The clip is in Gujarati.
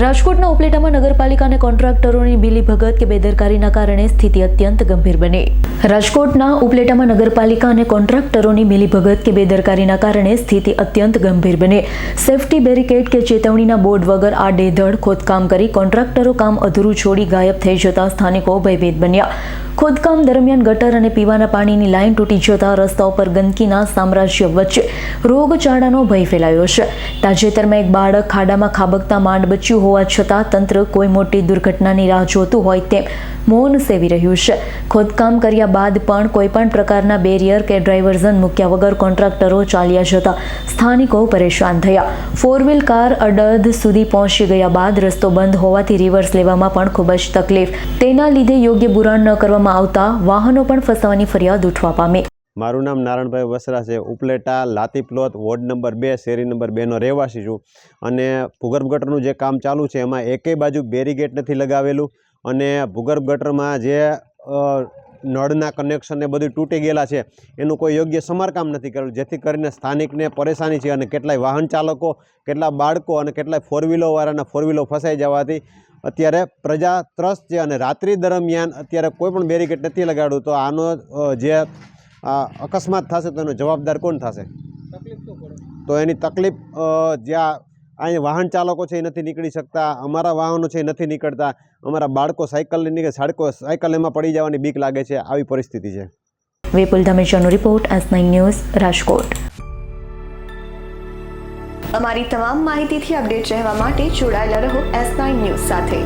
રાજકોટના ઉપલેટામાં નગરપાલિકા અને કોન્ટ્રાક્ટરોની મિલીભગત કે બેદરકારીના કારણે સ્થિતિ અત્યંત ગંભીર બની। રાજકોટના ઉપલેટામાં નગરપાલિકા અને કોન્ટ્રાક્ટરોની મિલીભગત કે બેદરકારીના કારણે સ્થિતિ અત્યંત ગંભીર બની। સેફટી બેરિકેડ કે ચેતવણીના બોર્ડ વગર આડેધડ ખોદકામ કરી કોન્ટ્રાક્ટરો કામ અધૂરું છોડી ગાયબ થઈ જતા સ્થાનિકો ભયભીત બન્યા। ખોદકામ દરમિયાન ગટર અને પીવાના પાણીની લાઇન તૂટી જતા રસ્તાઓ પર ગંદકીના સામ્રાજ્ય વચ્ચે રોગચાળાનો ભય ફેલાયો છે। તાજેતરમાં એક બાળક ખાડામાં ખાબકતા માંડ બચ્યું હોવા છતાં તંત્ર કોઈ મોટી દુર્ઘટનાની રાહ જોતું હોય તેમ મૌન સેવી રહ્યું છે। ખોદકામ કર્યા બાદ પણ કોઈપણ પ્રકારના બેરિયર કે ડ્રાઇવર્ઝન મૂક્યા વગર કોન્ટ્રાક્ટરો ચાલ્યા જતા સ્થાનિકો પરેશાન થયા। 4 વ્હીલ કાર અડધ સુધી પહોંચી ગયા બાદ રસ્તો બંધ હોવાથી રિવર્સ લેવામાં પણ ખૂબ જ તકલીફ। તેના લીધે યોગ્ય બુરાણ ન કરવામાં આવતા વાહનો પણ ફસાવાની ફરિયાદ ઉઠવા પામી। મારું નામ નારણભાઈ વસરા છે। ઉપલેટા લાતીપ્લોત વોર્ડ નંબર 2 શેરી નંબર 2 નો રહેવાસી છું અને ભૂગર્ભ ગટરનું જે કામ ચાલુ છે એમાં એકેય બાજુ બેરીગેટ નથી લગાવેલું અને ભૂગર્ભ ગટરમાં જે નળના કનેક્શન એ બધું તૂટી ગયેલા છે એનું કોઈ યોગ્ય સમારકામ નથી કરેલું, જેથી કરીને સ્થાનિકને પરેશાની છે અને કેટલાય વાહન ચાલકો, કેટલા બાળકો અને કેટલાય 4 વ્હીલરવાળાના 4 વ્હીલો ફસાઈ જવાથી અત્યારે પ્રજા ત્રસ્ત છે અને રાત્રિ દરમિયાન અત્યારે કોઈ પણ બેરીગેટ નથી લગાડ્યું। તો આનો જે અકસ્માત થશે તો એનો જવાબદાર કોણ થશે? તો એની તકલીફ જ્યાં અહીં વાહન ચાલકો છે એ નથી નીકળી શકતા, અમારા વાહનો છે એ નથી નીકળતા, અમારા બાળકો સાયકલ એમાં પડી જવાની બીક લાગે છે। આવી પરિસ્થિતિ છે। વિપુલ ધામેચાનો રિપોર્ટ, S9 ન્યૂઝ, રાજકોટ। અમારી તમામ માહિતીથી અપડેટ રહેવા માટે જોડાયેલા રહો S9 ન્યૂઝ સાથે।